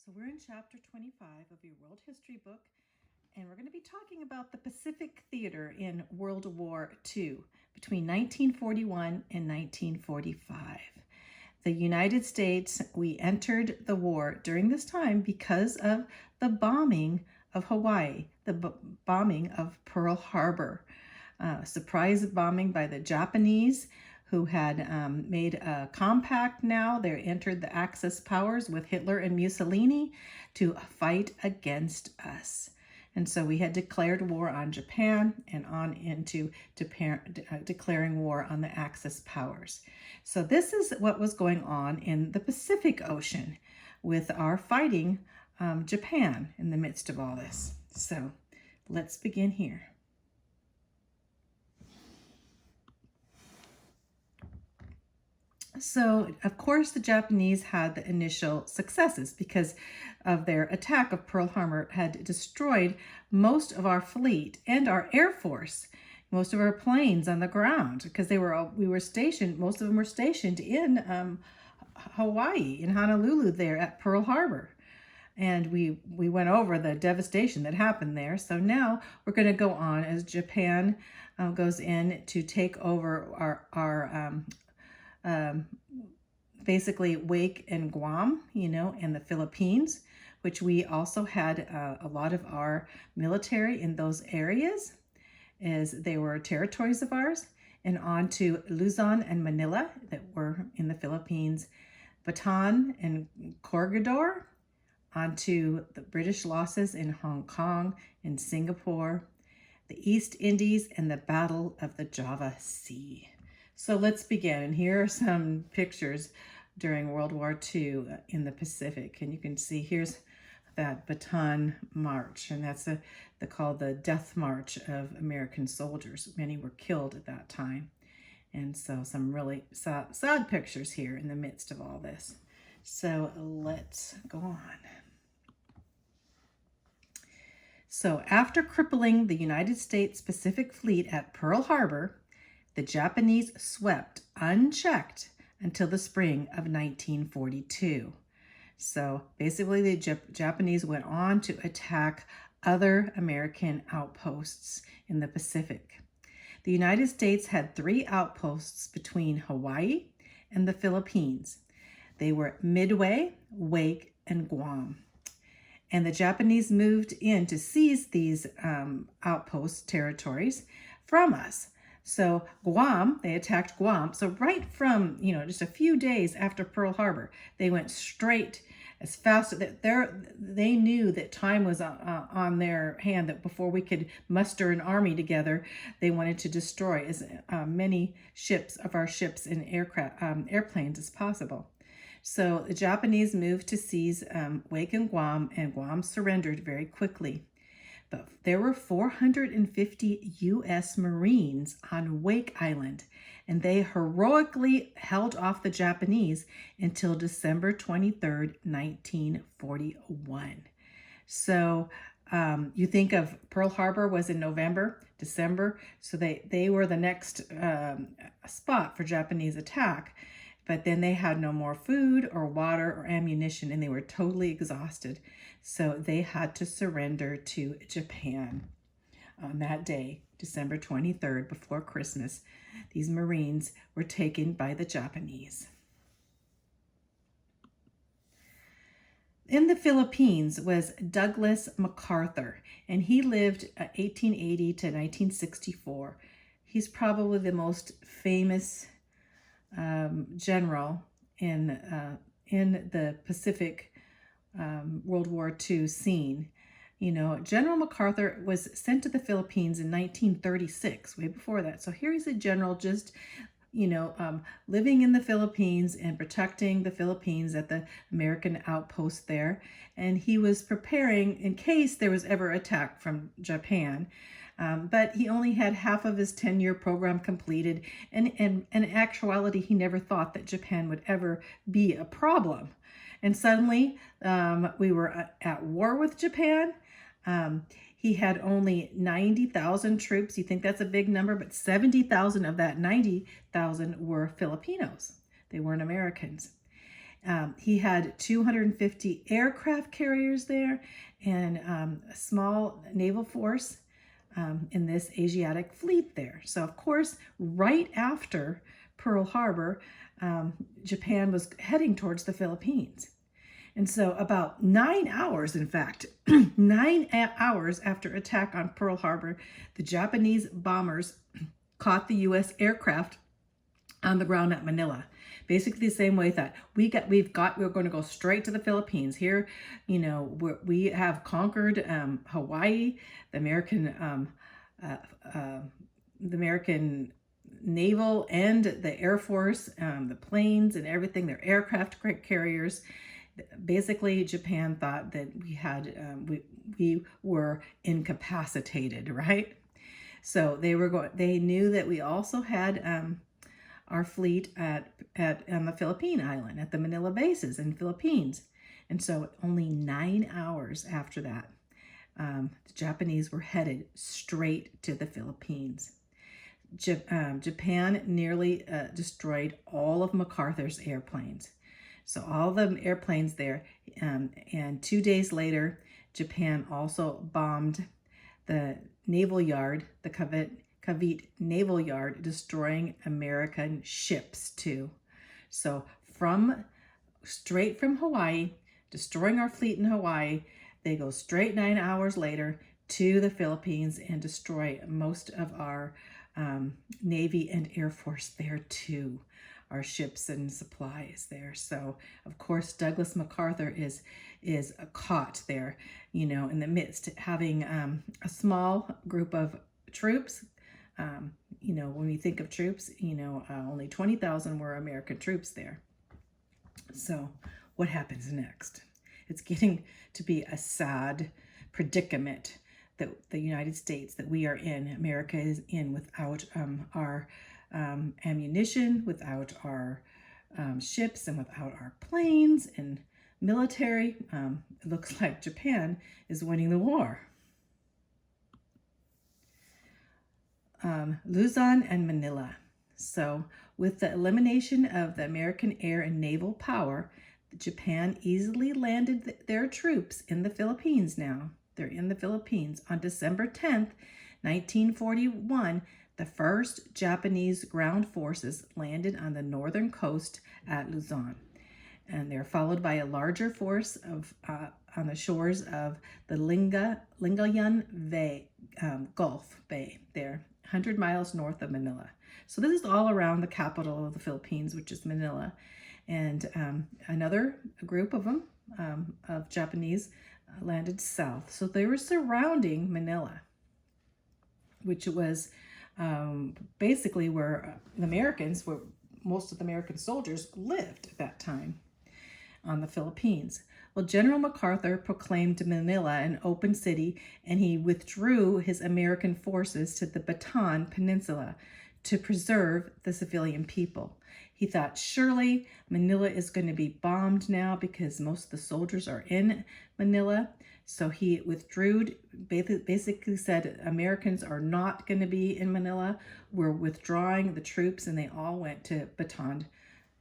So we're in chapter 25 of your world history book, and we're going to be talking about the Pacific Theater in World War II between 1941 and 1945. The United States, we entered the war during this time because of the bombing of Hawaii, the bombing of Pearl Harbor, surprise bombing by the Japanese, who had made a compact now. They entered the Axis powers with Hitler and Mussolini to fight against us. And so we had declared war on Japan and on into declaring war on the Axis powers. So this is what was going on in the Pacific Ocean with our fighting Japan in the midst of all this. So let's begin here. So, of course, the Japanese had the initial successes because of their attack of Pearl Harbor had destroyed most of our fleet and our Air Force, most of our planes on the ground, because we were stationed, most of them were stationed in Hawaii, in Honolulu there at Pearl Harbor. And we went over the devastation that happened there. So now we're going to go on as Japan goes in to take over our basically Wake and Guam, and the Philippines, which we also had a lot of our military in those areas, as they were territories of ours, and on to Luzon and Manila that were in the Philippines, Bataan and Corregidor, onto the British losses in Hong Kong and Singapore, the East Indies, and the Battle of the Java Sea. So let's begin. And here are some pictures during World War II in the Pacific. And you can see here's that Bataan March. And that's called the Death March of American soldiers. Many were killed at that time. And so some really sad pictures here in the midst of all this. So let's go on. So after crippling the United States Pacific Fleet at Pearl Harbor, the Japanese swept unchecked until the spring of 1942. So basically the Japanese went on to attack other American outposts in the Pacific. The United States had 3 outposts between Hawaii and the Philippines. They were Midway, Wake, and Guam. And the Japanese moved in to seize these outpost territories from us. So Guam, they attacked Guam. So right from, just a few days after Pearl Harbor, they went straight as fast that they knew that time was on their hand, that before we could muster an army together, they wanted to destroy as many of our ships and airplanes as possible. So the Japanese moved to seize Wake and Guam surrendered very quickly. But there were 450 U.S. Marines on Wake Island, and they heroically held off the Japanese until December 23rd, 1941. So you think of Pearl Harbor was in November, December, so they were the next spot for Japanese attack. But then they had no more food or water or ammunition, and they were totally exhausted. So they had to surrender to Japan on that day, December 23rd, before Christmas. These Marines were taken by the Japanese. In the Philippines was Douglas MacArthur, and he lived 1880 to 1964. He's probably the most famous general in the Pacific World War II scene. General MacArthur was sent to the Philippines in 1936, way before that. So here he's a general just, living in the Philippines and protecting the Philippines at the American outpost there. And he was preparing in case there was ever attack from Japan. But he only had half of his 10-year program completed. And in actuality, he never thought that Japan would ever be a problem. And suddenly we were at war with Japan. He had only 90,000 troops. You think that's a big number, but 70,000 of that 90,000 were Filipinos. They weren't Americans. He had 250 aircraft carriers there and a small naval force in this Asiatic fleet there. So, of course, right after Pearl Harbor, Japan was heading towards the Philippines. And so about 9 hours, in fact, 9 hours after attack on Pearl Harbor, the Japanese bombers caught the U.S. aircraft on the ground at Manila. Basically the same way that we're going to go straight to the Philippines. Here, we have conquered Hawaii, the American naval and the Air Force, the planes and everything, their aircraft carriers. Basically, Japan thought that we were incapacitated, right? So they knew that we also had our fleet on the Philippine island, at the Manila bases in Philippines. And so only 9 hours after that, the Japanese were headed straight to the Philippines. Japan nearly destroyed all of MacArthur's airplanes. So all the airplanes there, and 2 days later, Japan also bombed the naval yard, the Cavite Naval Yard, destroying American ships too. So straight from Hawaii, destroying our fleet in Hawaii, they go straight 9 hours later to the Philippines and destroy most of our Navy and Air Force there too, our ships and supplies there. So of course Douglas MacArthur is caught there, in the midst, having a small group of troops. When we think of troops, only 20,000 were American troops there. So what happens next? It's getting to be a sad predicament that the United States, that we are in, America is in, without our ammunition, without our ships, and without our planes and military. It looks like Japan is winning the war. Luzon and Manila. So with the elimination of the American air and naval power, Japan easily landed their troops in the Philippines now. They're in the Philippines. On December 10th, 1941, the first Japanese ground forces landed on the northern coast at Luzon. And they're followed by a larger force on the shores of the Lingayen Gulf Bay there, 100 miles north of Manila. So this is all around the capital of the Philippines, which is Manila. And another group of them, of Japanese, landed south. So they were surrounding Manila, which was basically where most of the American soldiers lived at that time on the Philippines. Well, General MacArthur proclaimed Manila an open city, and he withdrew his American forces to the Bataan Peninsula to preserve the civilian people. He thought, surely Manila is going to be bombed now because most of the soldiers are in Manila. So he withdrew, basically said, Americans are not going to be in Manila. We're withdrawing the troops, and they all went to Bataan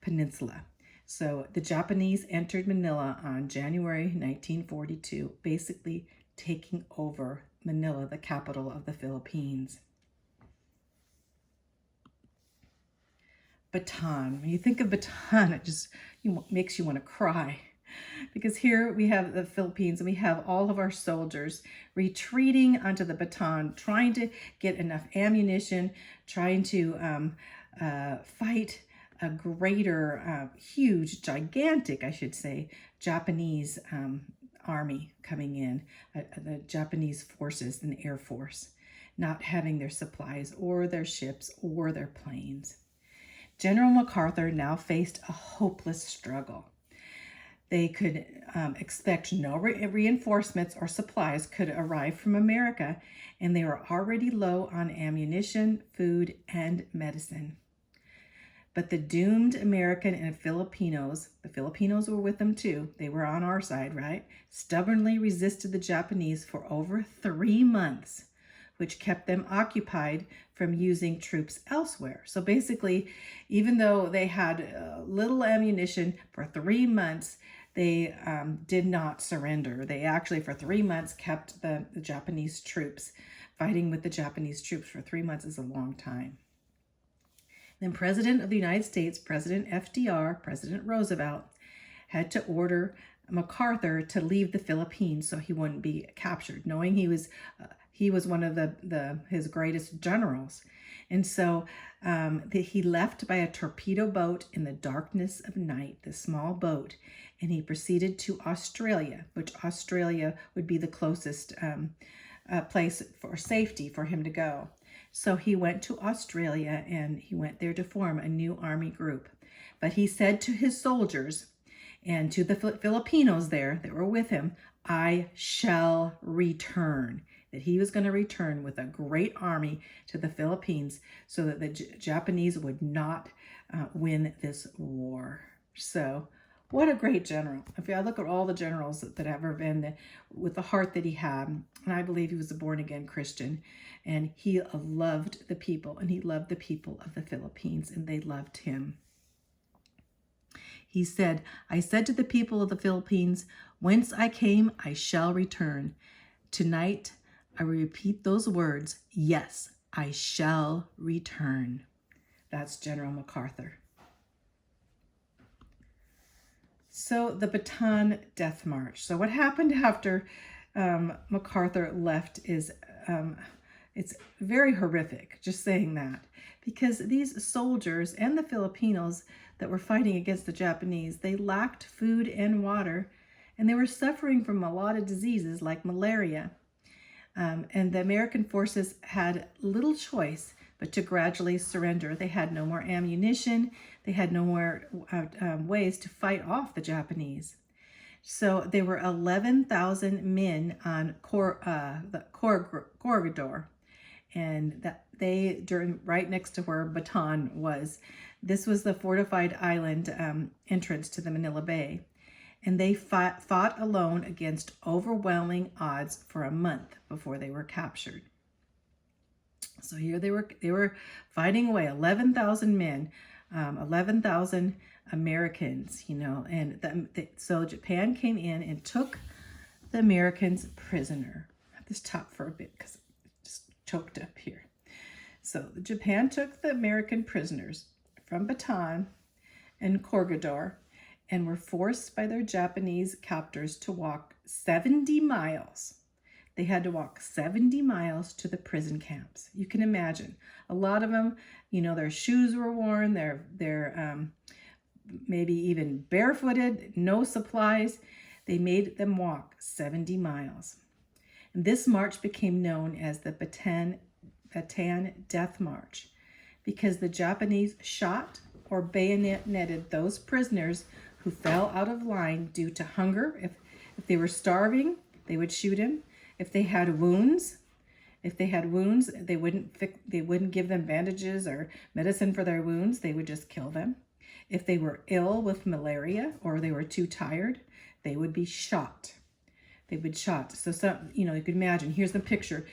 Peninsula. So the Japanese entered Manila on January 1942, basically taking over Manila, the capital of the Philippines. Bataan. When you think of Bataan, it just makes you want to cry. Because here we have the Philippines, and we have all of our soldiers retreating onto the Bataan, trying to get enough ammunition, trying to fight a greater, huge, gigantic, I should say, Japanese army coming in, the Japanese forces and Air Force, not having their supplies or their ships or their planes. General MacArthur now faced a hopeless struggle. They could expect no reinforcements or supplies could arrive from America, and they were already low on ammunition, food, and medicine. But the doomed American and Filipinos, the Filipinos were with them too, they were on our side, right? Stubbornly resisted the Japanese for over 3 months, which kept them occupied from using troops elsewhere. So basically, even though they had little ammunition for 3 months, they did not surrender. They actually, for 3 months, kept the Japanese troops. Fighting with the Japanese troops for 3 months is a long time. Then President of the United States, President FDR, President Roosevelt, had to order MacArthur to leave the Philippines so he wouldn't be captured, knowing he was one of his greatest generals. And so he left by a torpedo boat in the darkness of night, the small boat, and he proceeded to Australia, which Australia would be the closest place for safety for him to go. So he went to Australia, and he went there to form a new army group. But he said to his soldiers and to the Filipinos there that were with him, I shall return. That he was going to return with a great army to the Philippines so that the Japanese would not win this war. So what a great general. If I look at all the generals that have ever been, with the heart that he had, and I believe he was a born-again Christian, and he loved the people, and he loved the people of the Philippines, and they loved him. He said, I said to the people of the Philippines, whence I came, I shall return. Tonight, I will repeat those words. Yes, I shall return. That's General MacArthur. So the Bataan Death March. So what happened after MacArthur left is, it's very horrific, just saying that. Because these soldiers and the Filipinos that were fighting against the Japanese, they lacked food and water, and they were suffering from a lot of diseases like malaria. And the American forces had little choice but to gradually surrender. They had no more ammunition. They had no more ways to fight off the Japanese. So there were 11,000 men on the corridor, and that they right next to where Bataan was. This was the fortified island entrance to the Manila Bay. And they fought alone against overwhelming odds for a month before they were captured. So here they were fighting away, 11,000 men, 11,000 Americans, and so Japan came in and took the Americans prisoner. I have this top for a bit because it just choked up here. So Japan took the American prisoners from Bataan and Corregidor, and were forced by their Japanese captors to walk 70 miles. They had to walk 70 miles to the prison camps. You can imagine. A lot of them, their shoes were worn, they're maybe even barefooted, no supplies. They made them walk 70 miles. And this march became known as the Bataan Death March because the Japanese shot or bayoneted those prisoners who fell out of line due to hunger. If they were starving, they would shoot him. If they had wounds, they wouldn't give them bandages or medicine for their wounds. They would just kill them. If they were ill with malaria or they were too tired, they would be shot. So some, you could imagine. Here's the picture: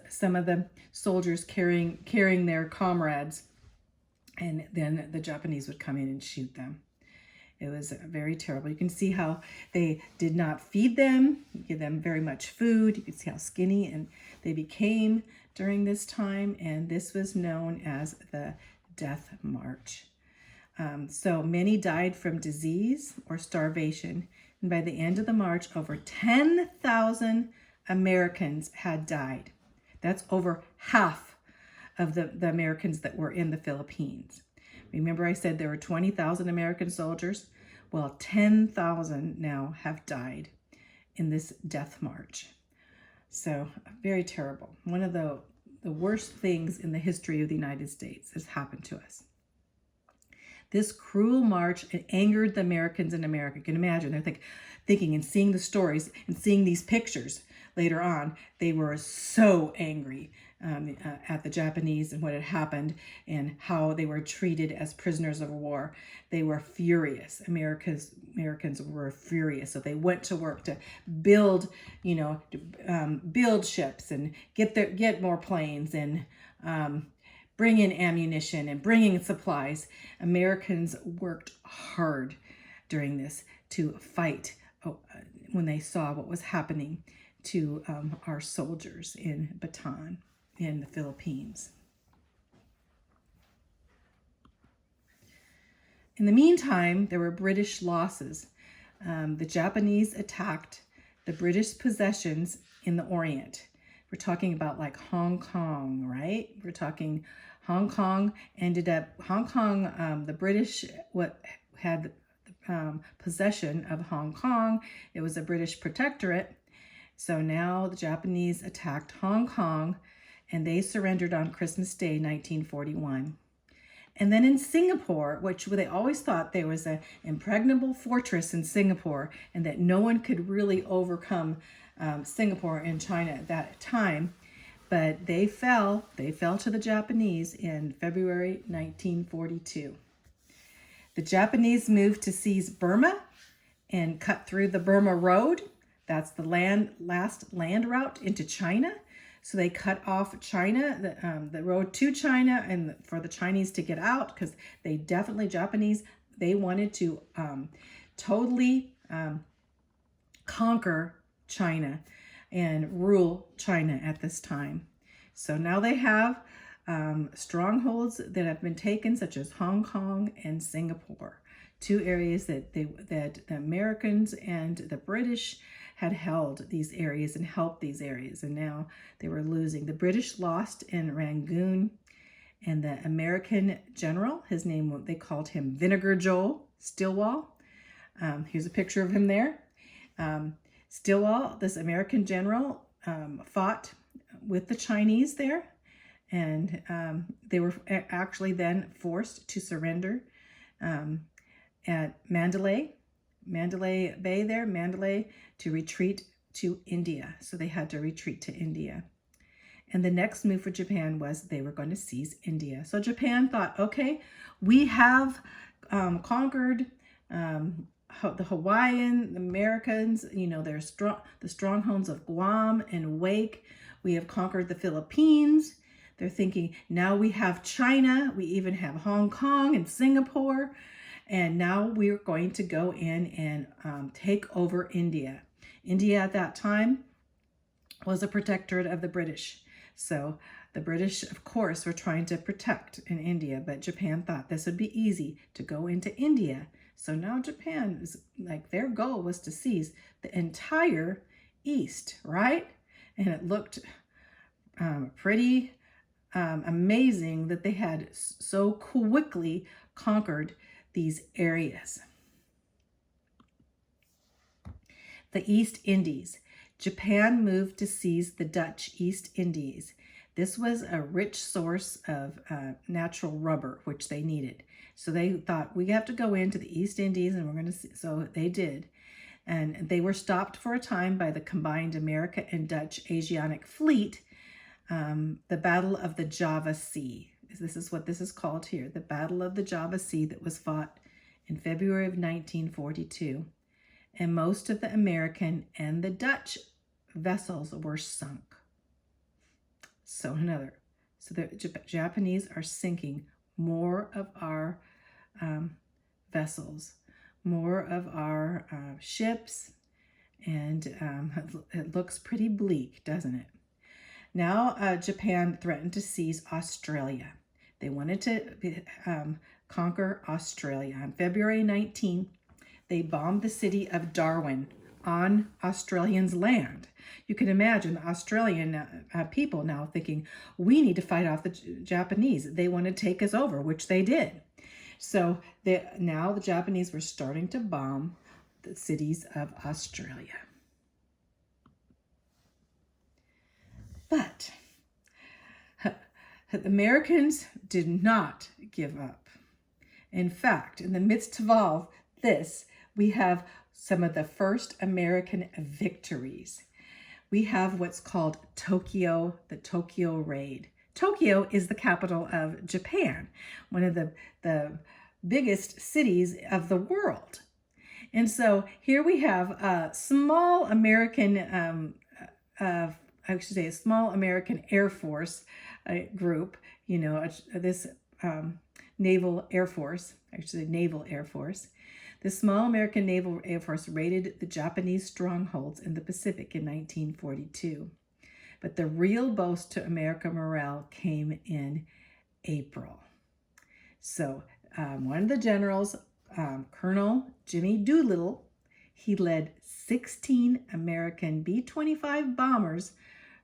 some of the soldiers carrying their comrades, and then the Japanese would come in and shoot them. It was very terrible. You can see how they did not feed them, give them very much food. You can see how skinny and they became during this time, and this was known as the Death March. So many died from disease or starvation, and by the end of the march, over 10,000 Americans had died. That's over half of the Americans that were in the Philippines. Remember I said there were 20,000 American soldiers? Well, 10,000 now have died in this death march. So very terrible. One of the worst things in the history of the United States has happened to us. This cruel march, it angered the Americans in America. You can imagine, they're thinking and seeing the stories and seeing these pictures later on. They were so angry at the Japanese and what had happened and how they were treated as prisoners of war. They were furious. Americans were furious. So they went to work to build, build ships and get more planes and bring in ammunition and bring in supplies. Americans worked hard during this to fight when they saw what was happening to our soldiers in Bataan in the Philippines. In the meantime, there were British losses. The Japanese attacked the British possessions in the Orient. We're talking about like Hong Kong, right? We're talking Hong Kong the British had possession of Hong Kong. It was a British protectorate. So now the Japanese attacked Hong Kong and they surrendered on Christmas Day, 1941. And then in Singapore, which they always thought there was an impregnable fortress in Singapore and that no one could really overcome Singapore and China at that time, but they fell to the Japanese in February 1942. The Japanese moved to seize Burma and cut through the Burma Road. That's the last land route into China. So they cut off China, the road to China, and for the Chinese to get out, because Japanese, they wanted to totally conquer China and rule China at this time. So now they have strongholds that have been taken, such as Hong Kong and Singapore, two areas that the Americans and the British had held these areas and helped these areas, and now they were losing. The British lost in Rangoon, and the American general, his name, they called him Vinegar Joe Stilwell. Here's a picture of him there. Stilwell, this American general, fought with the Chinese there, and they were actually then forced to surrender at Mandalay Bay there, Mandalay, to retreat to India. So they had to retreat to India. And the next move for Japan was they were going to seize India. So Japan thought, okay, we have conquered the Hawaiian, the Americans, the strongholds of Guam and Wake. We have conquered the Philippines. They're thinking, now we have China. We even have Hong Kong and Singapore. And now we're going to go in and take over India. India at that time was a protectorate of the British. So the British, of course, were trying to protect in India, but Japan thought this would be easy to go into India. So now Japan is like, their goal was to seize the entire East, right? And it looked pretty amazing that they had so quickly conquered these areas. The East Indies. Japan moved to seize the Dutch East Indies. This was a rich source of natural rubber, which they needed. So they thought, we have to go into the East Indies, and we're going to see. So they did. And they were stopped for a time by the combined America and Dutch Asiatic fleet, the Battle of the Java Sea. This is what this is called here, the Battle of the Java Sea, that was fought in February of 1942. And most of the American and the Dutch vessels were sunk. So the Japanese are sinking more of our vessels, more of our ships, and it looks pretty bleak, doesn't it? Now Japan threatened to seize Australia. They wanted to conquer Australia. On February 19, they bombed the city of Darwin on Australians' land. You can imagine the Australian people now thinking, we need to fight off the Japanese. They want to take us over, which they did. So now the Japanese were starting to bomb the cities of Australia. But the Americans did not give up. In fact, in the midst of all this, we have some of the first American victories. we have what's called Tokyo, the Tokyo Raid. Tokyo is the capital of Japan, one of the biggest cities of the world. And so here we have a small American, I should say a small American Air Force group, you know, this Naval Air Force, I should say Naval Air Force. The small American Naval Air Force raided the Japanese strongholds in the Pacific in 1942. But the real boost to American morale came in April. So one of the generals, Colonel Jimmy Doolittle, he led 16 American B-25 bombers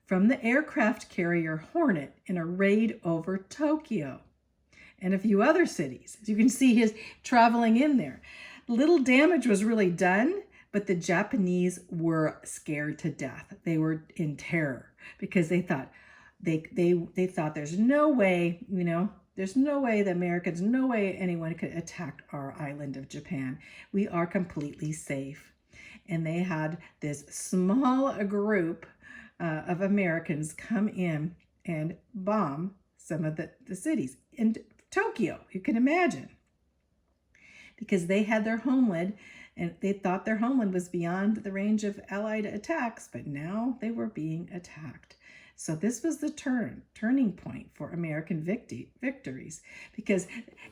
from the aircraft carrier Hornet in a raid over Tokyo and a few other cities. As you can see, he's traveling in there. Little damage was really done, but the Japanese were scared to death. They were in terror because they thought they thought there's no way, you know, there's no way the Americans, no way anyone could attack our island of Japan. We are completely safe. And they had this small group of Americans come in and bomb some of the cities in Tokyo, you can imagine. Because they had their homeland and they thought their homeland was beyond the range of Allied attacks, but now they were being attacked. So this was the turning point for American victories, because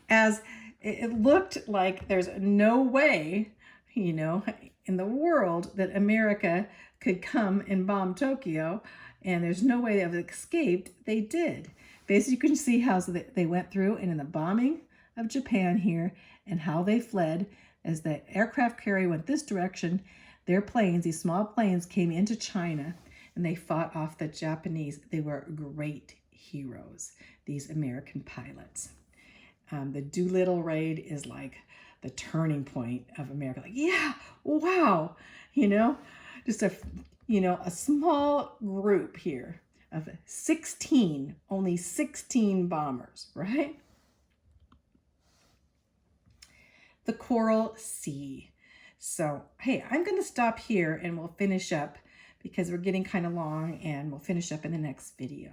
as it looked like there's no way, you know, in the world that America could come and bomb Tokyo, and there's no way they have escaped, they did. Basically, you can see how they went through, and in the bombing of Japan here, and how they fled as the aircraft carrier went this direction, their planes, these small planes, came into China, and they fought off the Japanese. They were great heroes, these American pilots. The Doolittle raid is like the turning point of America. Like, yeah, wow, you know, just a small group here of 16, only 16 bombers, right? The Coral Sea. So, hey, I'm going to stop here and we'll finish up because we're getting kind of long, and we'll finish up in the next video.